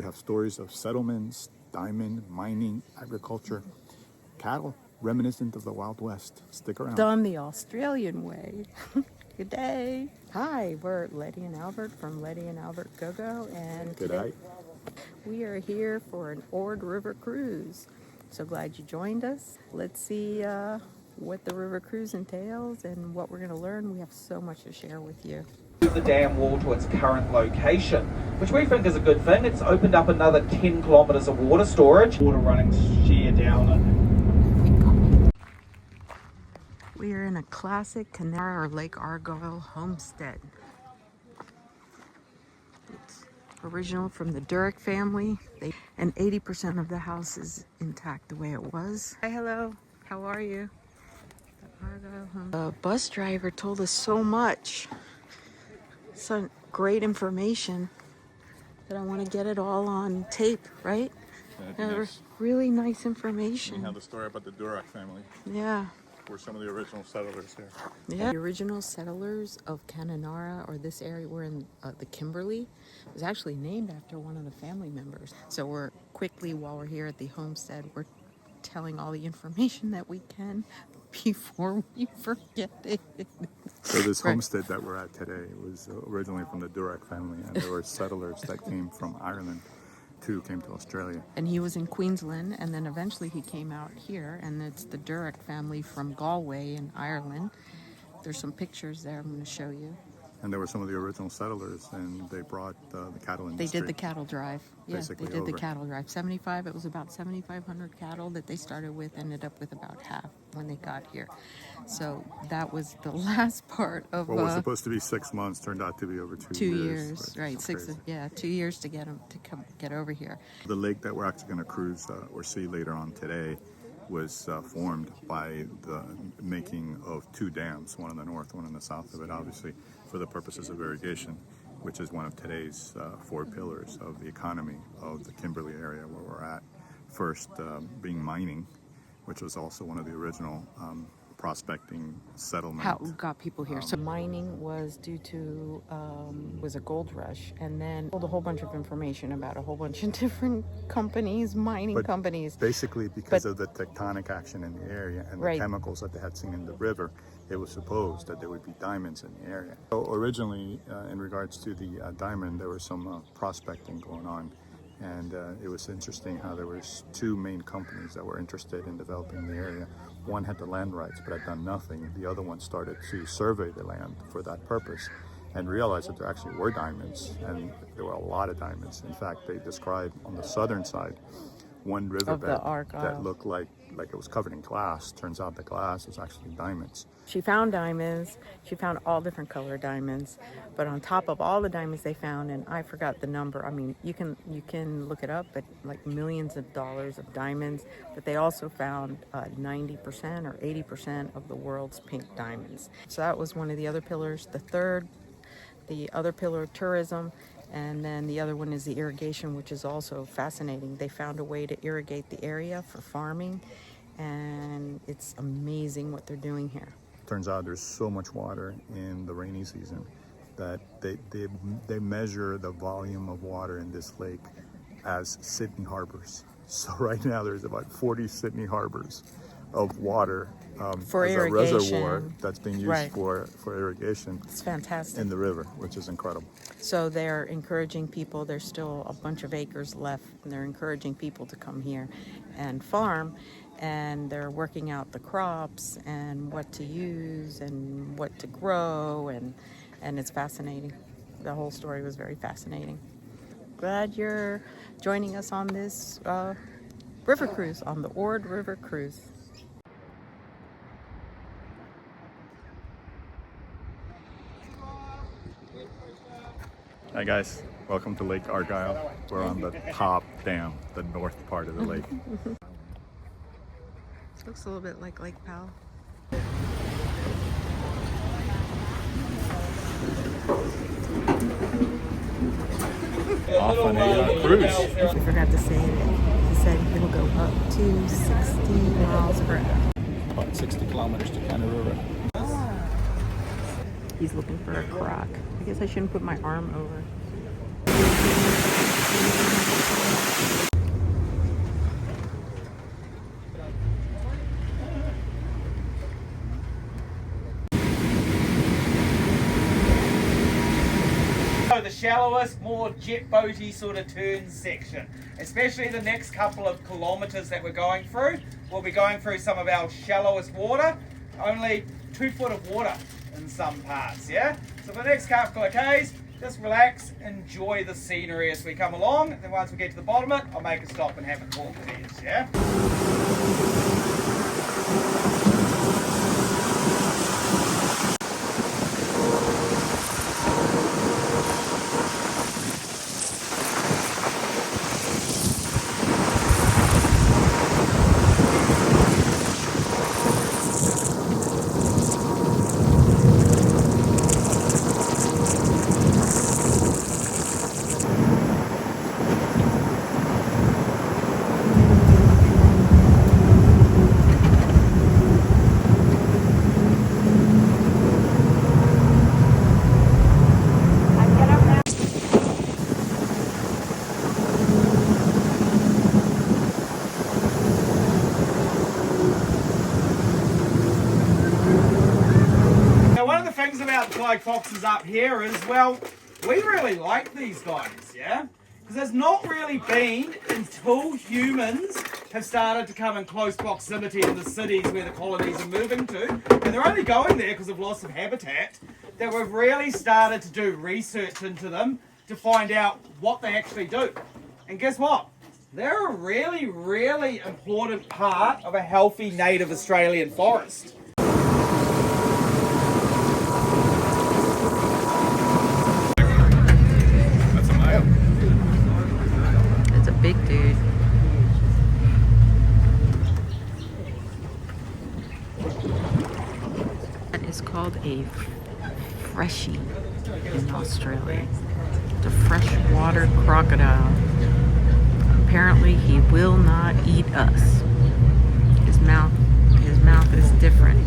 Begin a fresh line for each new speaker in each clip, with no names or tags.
We have stories of settlements, diamond mining, agriculture, cattle, reminiscent of the Wild West. Stick around.
Done the Australian way. Good day. Hi, we're Letty and Albert from LettyandAlbertGoGo, and today we are here for an Ord River Cruise. So glad you joined us. Let's see what the river cruise entails and what we're going to learn. We have so much to share with you.
The dam wall to its current location, which we think is a good thing. It's opened up another 10 kilometres of water storage. Water running sheer down it.
We are in a classic Kununurra or Lake Argyle homestead. It's original from the Durack family, and 80% of the house is intact the way it was. Hi, hello. How are you? The bus driver told us so much. Some great information that I want to get it all on tape, right? Really nice information.
We have the story about the Durack family.
Yeah.
We're some of the original settlers here.
Yeah. The original settlers of Kununurra, or this area, were in the Kimberley. It was actually named after one of the family members. So we're quickly, while we're here at the homestead, we're telling all the information that we can before we forget it.
So this homestead that we're at today was originally from the Durack family, and there were settlers that came from Ireland too, came to Australia.
And he was in Queensland, and then eventually he came out here, and it's the Durack family from Galway in Ireland. There's some pictures there I'm going to show you.
And there were some of the original settlers, and they brought the cattle industry.
They did the cattle drive. Yeah, they did
over.
the cattle drive. It was about 7,500 cattle that they started with, ended up with about half when they got here. So that was the last part of...
What was supposed to be 6 months turned out to be over 2 years.
Right, 2 years to get them to come get over here.
The lake that we're actually going to cruise or see later on today was formed by the making of 2 dams, one in the north, one in the south of it, obviously for the purposes of irrigation, which is one of today's 4 pillars of the economy of the Kimberley area where we're at. First being mining, which was also one of the original prospecting settlement.
How got people here. So mining was due to was a gold rush, and then told a whole bunch of information about a whole bunch of different companies, mining companies.
Basically because of the tectonic action in the area and the chemicals that they had seen in the river, it was supposed that there would be diamonds in the area. So originally, in regards to the diamond, there was some prospecting going on. And it was interesting how there was 2 main companies that were interested in developing the area. One had the land rights but had done nothing. The other one started to survey the land for that purpose and realized that there actually were diamonds, and there were a lot of diamonds. In fact, they described on the southern side one riverbed that looked like it was covered in glass. Turns out the glass was actually diamonds.
She found diamonds. She found all different color diamonds, but on top of all the diamonds they found, and I forgot the number. I mean, you can look it up, but like millions of dollars of diamonds. But they also found 90% or 80% of the world's pink diamonds. So that was one of the other pillars. The other pillar, tourism. And then the other one is the irrigation, which is also fascinating. They found a way to irrigate the area for farming, and it's amazing what they're doing here.
Turns out there's so much water in the rainy season that they measure the volume of water in this lake as Sydney harbors. So right now there's about 40 Sydney harbors of water
for
as
irrigation.
A reservoir that's being used for irrigation.
It's fantastic.
In the river, which is incredible.
So they're encouraging people, there's still a bunch of acres left, and they're encouraging people to come here and farm, and they're working out the crops and what to use and what to grow, and it's fascinating. The whole story was very fascinating. Glad you're joining us on this river cruise, on the Ord River Cruise.
Hi guys, welcome to Lake Argyle. We're on the top dam, the north part of the lake.
Looks a little bit like Lake Powell.
Off on a cruise.
We forgot to say that he said it'll go up to 60 miles per hour.
About 60 kilometers to Kununurra.
He's looking for a croc. I guess I shouldn't put my arm over.
So the shallowest, more jet boaty sort of turn section, especially the next couple of kilometres that we're going through. We'll be going through some of our shallowest water, only 2 foot of water in some parts, yeah? So for the next couple of Ks, just relax, enjoy the scenery as we come along, and then once we get to the bottom of it, I'll make a stop and have a talk with you, yeah? About the flying foxes up here is, well, we really like these guys, yeah? Because there's not really been until humans have started to come in close proximity in the cities where the colonies are moving to, and they're only going there because of loss of habitat, that we've really started to do research into them to find out what they actually do. And guess what? They're a really, really important part of a healthy native Australian forest.
Big dude. That is called a freshie in Australia. It's a freshwater crocodile. Apparently he will not eat us. His mouth is different.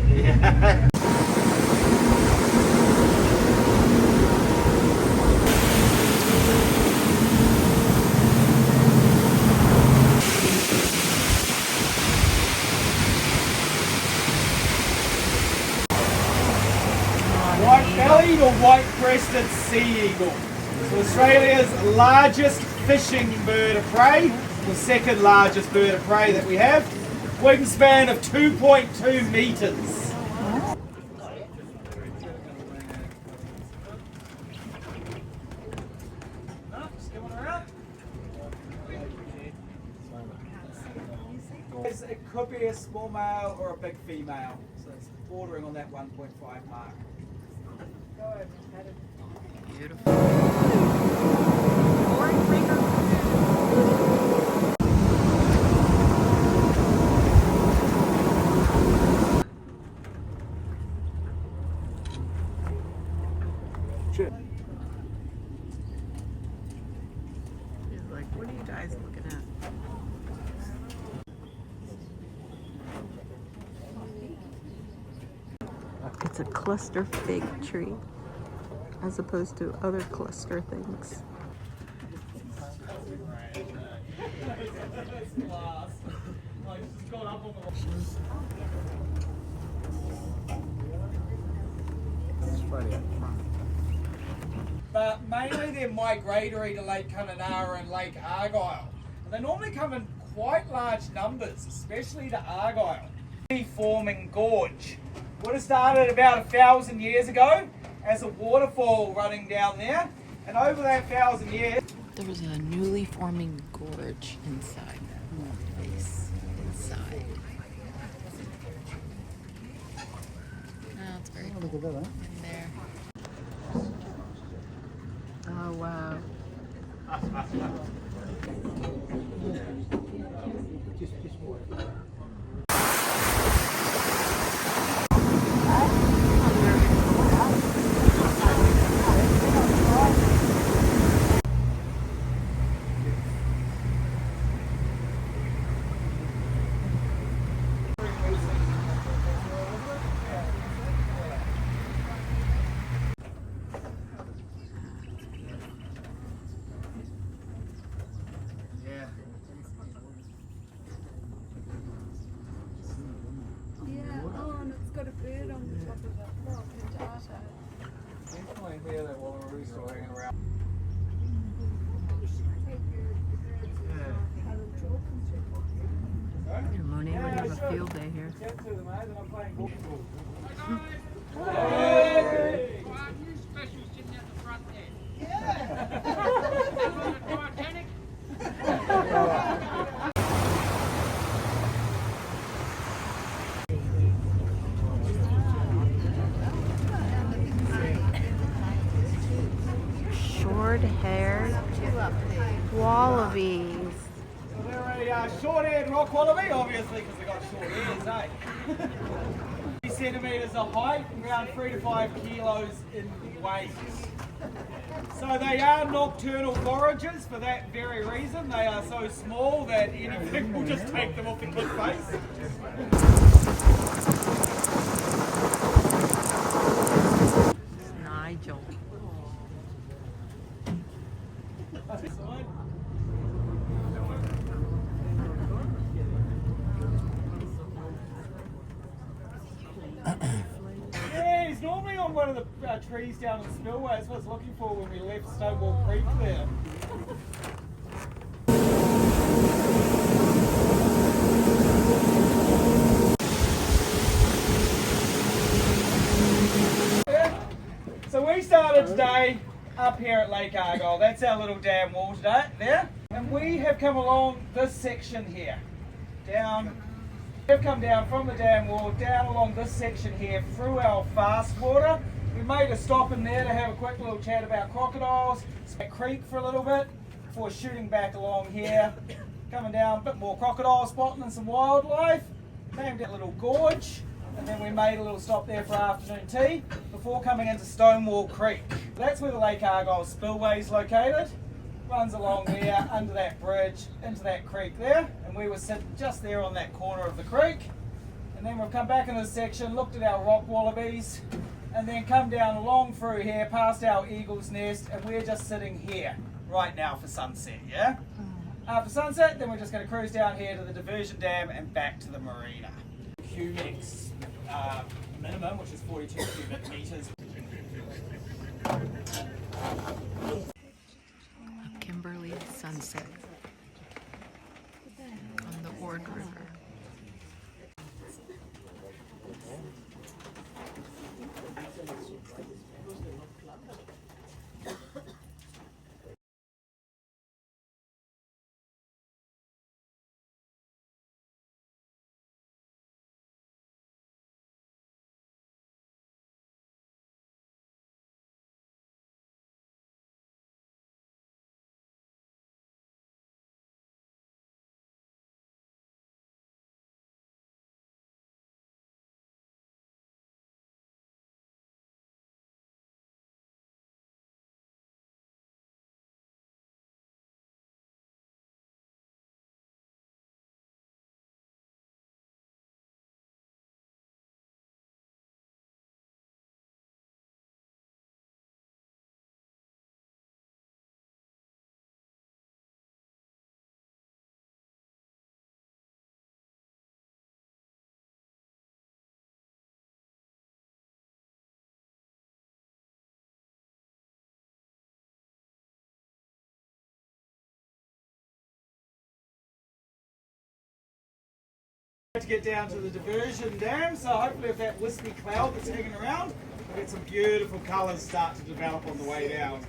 Yeah. White-bellied or white-breasted sea eagle. So Australia's largest fishing bird of prey, the second largest bird of prey that we have. Wingspan of 2.2 metres. It could be a small male or a big female, so it's bordering on that 1.5 mark.
Beautiful.
Ord River
He's like, what are you guys looking at? It's a cluster fig tree as opposed to other cluster things.
But mainly they're migratory to Lake Kununurra and Lake Argyle. And they normally come in quite large numbers, especially to Argyle. Forming gorge would have started about 1,000 years ago as a waterfall running down there, and over that 1,000 years
There's a newly forming gorge inside. Face inside. Oh, it's very cool. In there. Oh wow.
Definitely hear that wallaroos still hanging around.
Monet would have a field day here.
Hey!
Short-haired wallabies.
So they're a short-haired rock wallaby, obviously, because they've got short ears, eh? 50 centimetres of height, around 3 to 5 kilos in weight. So they are nocturnal foragers for that very reason. They are so small that anything will just take them off the cliff face.
Nigel.
Yeah, he's normally on one of the trees down in the spillway. That's what I was looking for when we left Stonewall Creek there. So we started today up here at Lake Argyle. That's our little dam wall today, there. And we have come along this section here. We've come down from the dam wall, down along this section here, through our fast water. We made a stop in there to have a quick little chat about crocodiles, that creek for a little bit, before shooting back along here. Coming down, a bit more crocodile spotting and some wildlife. Came down a little gorge. And then we made a little stop there for afternoon tea before coming into Stonewall Creek. That's where the Lake Argyle spillway is located. Runs along there, under that bridge, into that creek there. And we were sitting just there on that corner of the creek. And then we've come back into this section, looked at our rock wallabies, and then come down along through here, past our eagle's nest, and we're just sitting here right now for sunset, yeah? After sunset, then we're just going to cruise down here to the diversion dam and back to the marina. Cubics minimum, which is 42 cubic meters.
A Kimberley sunset on the Ord River.
To get down to the diversion dam, so hopefully with that wispy cloud that's hanging around, we'll get some beautiful colours start to develop on the way down.